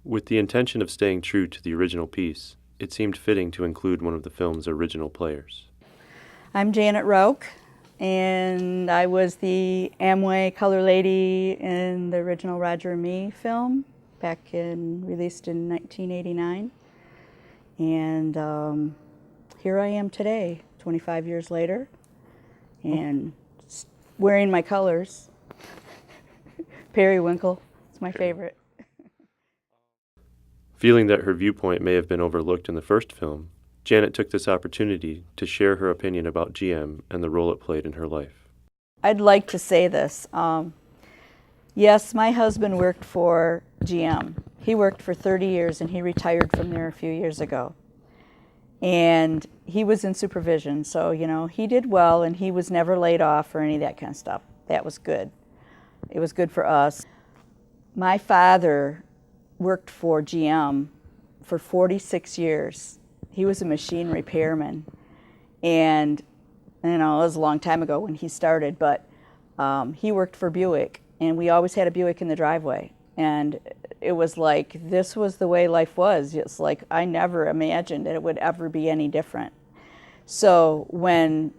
With the intention of staying true to the original piece, it seemed fitting to include one of the film's original players. I'm Janet Roque, and I was the Amway color lady in the original Roger and Me film, released in 1989. And here I am today, 25 years later, and wearing my colors. Periwinkle, it's my favorite. Feeling that her viewpoint may have been overlooked in the first film, Janet took this opportunity to share her opinion about GM and the role it played in her life. I'd like to say this. Yes, my husband worked for GM. He worked for 30 years and he retired from there a few years ago. And he was in supervision, so he did well and he was never laid off or any of that kind of stuff. That was good. It was good for us. My father worked for GM for 46 years. He was a machine repairman, and it was a long time ago when he started, but he worked for Buick, and we always had a Buick in the driveway, and it was like this was the way life was. It's like I never imagined that it would ever be any different. So when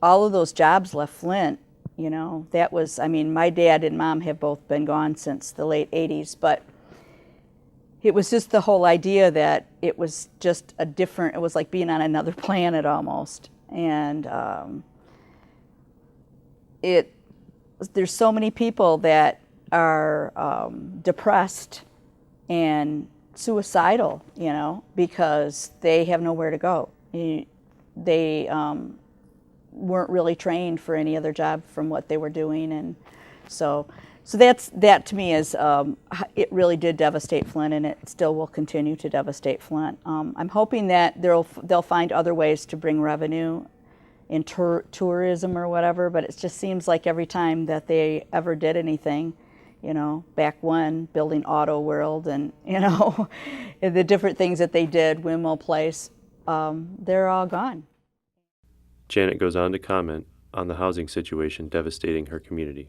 all of those jobs left Flint, that was, my dad and mom have both been gone since the late 80s, but it was just the whole idea that it was just it was like being on another planet almost. And there's so many people that are depressed and suicidal, because they have nowhere to go. They weren't really trained for any other job from what they were doing, and so that to me is it really did devastate Flint, and it still will continue to devastate Flint. I'm hoping that they'll find other ways to bring revenue in tourism or whatever, but it just seems like every time that they ever did anything, back when building Auto World and the different things that they did, Windmill Place, they're all gone. Janet goes on to comment on the housing situation devastating her community.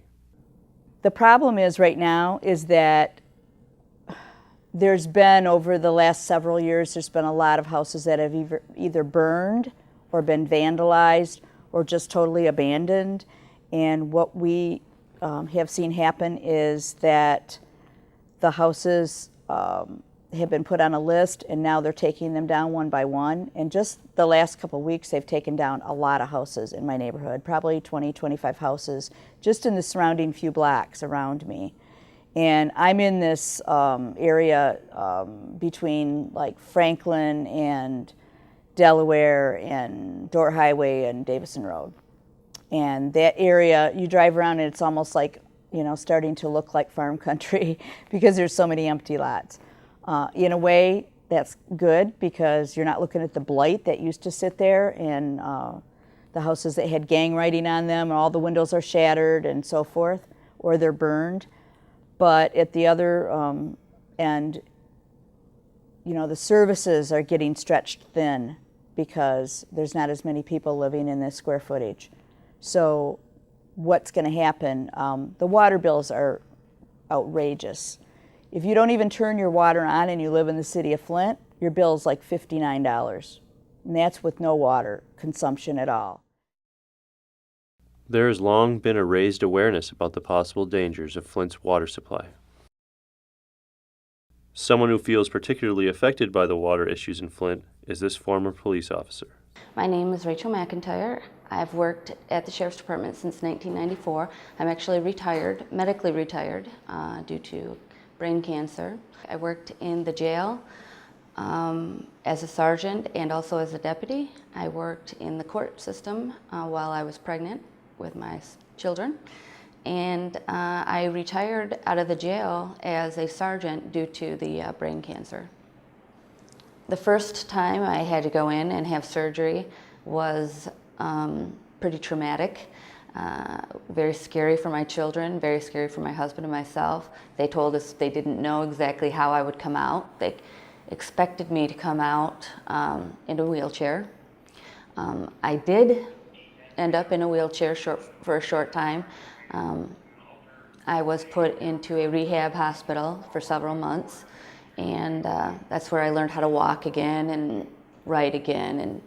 The problem is right now is that there's been, over the last several years, there's been a lot of houses that have either burned or been vandalized or just totally abandoned. And what we have seen happen is that the houses have been put on a list, and now they're taking them down one by one. And just the last couple of weeks, they've taken down a lot of houses in my neighborhood, probably 20, 25 houses, just in the surrounding few blocks around me. And I'm in this area between like Franklin and Delaware and Dorr Highway and Davison Road. And that area, you drive around and it's almost like, starting to look like farm country because there's so many empty lots. In a way, that's good because you're not looking at the blight that used to sit there, and the houses that had gang writing on them, all the windows are shattered and so forth, or they're burned. But at the other end, the services are getting stretched thin because there's not as many people living in this square footage. So what's going to happen? The water bills are outrageous. If you don't even turn your water on and you live in the city of Flint, your bill's like $59. And that's with no water consumption at all. There has long been a raised awareness about the possible dangers of Flint's water supply. Someone who feels particularly affected by the water issues in Flint is this former police officer. My name is Rachel McIntyre. I've worked at the Sheriff's Department since 1994. I'm actually retired, medically retired, due to brain cancer. I worked in the jail as a sergeant and also as a deputy. I worked in the court system while I was pregnant with my children. And I retired out of the jail as a sergeant due to the brain cancer. The first time I had to go in and have surgery was pretty traumatic. Very scary for my children, very scary for my husband and myself. They told us they didn't know exactly how I would come out. They expected me to come out in a wheelchair. I did end up in a wheelchair for a short time. I was put into a rehab hospital for several months, And that's where I learned how to walk again and write again and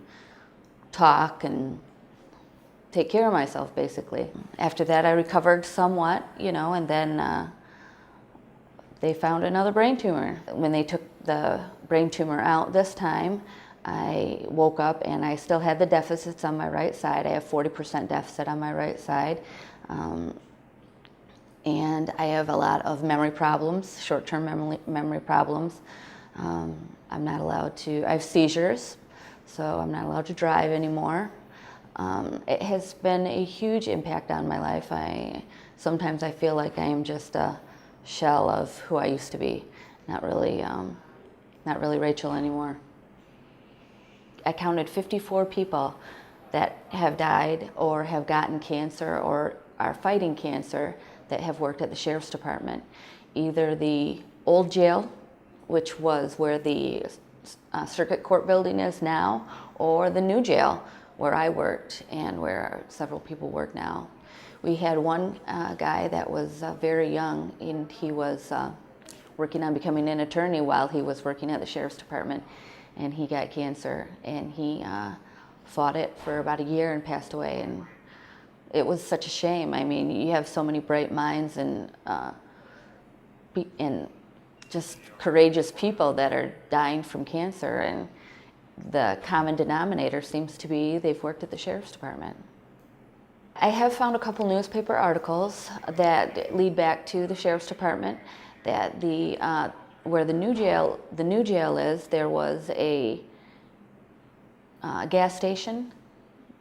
talk and take care of myself, basically. After that, I recovered somewhat, and then they found another brain tumor. When they took the brain tumor out this time, I woke up and I still had the deficits on my right side. I have 40% deficit on my right side. And I have a lot of memory problems, short-term memory problems. I'm not allowed to, I have seizures, so I'm not allowed to drive anymore. It has been a huge impact on my life. Sometimes I feel like I am just a shell of who I used to be, not really Rachel anymore. I counted 54 people that have died or have gotten cancer or are fighting cancer that have worked at the Sheriff's Department. Either the old jail, which was where the circuit court building is now, or the new jail where I worked and where several people work now. We had one guy that was very young, and he was working on becoming an attorney while he was working at the Sheriff's Department, and he got cancer, and he fought it for about a year and passed away. And it was such a shame. I mean, you have so many bright minds and just courageous people that are dying from cancer, and the common denominator seems to be they've worked at the Sheriff's Department. I have found a couple newspaper articles that lead back to the Sheriff's Department, that where the new jail is, there was a gas station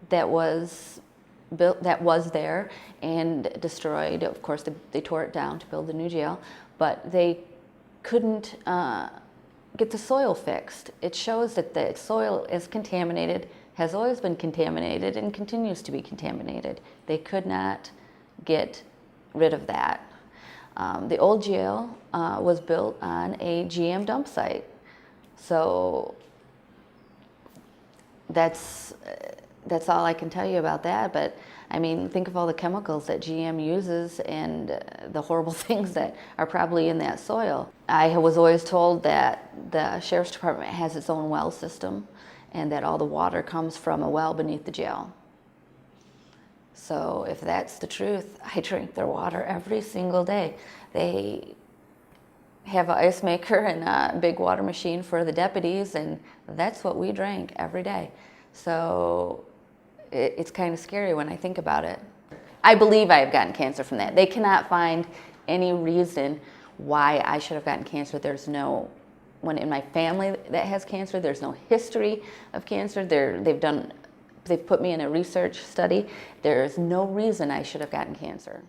that was built, that was there and destroyed. Of course, they tore it down to build the new jail, but they couldn't get the soil fixed. It shows that the soil is contaminated, has always been contaminated, and continues to be contaminated. They could not get rid of that. The old jail was built on a GM dump site. So that's all I can tell you about that. But I mean, think of all the chemicals that GM uses and the horrible things that are probably in that soil. I was always told that the Sheriff's Department has its own well system and that all the water comes from a well beneath the jail. So if that's the truth, I drink their water every single day. They have an ice maker and a big water machine for the deputies, and that's what we drank every day. So it's kind of scary when I think about it. I believe I have gotten cancer from that. They cannot find any reason why I should have gotten cancer. There's no one in my family that has cancer. There's no history of cancer. They've put me in a research study. There's no reason I should have gotten cancer.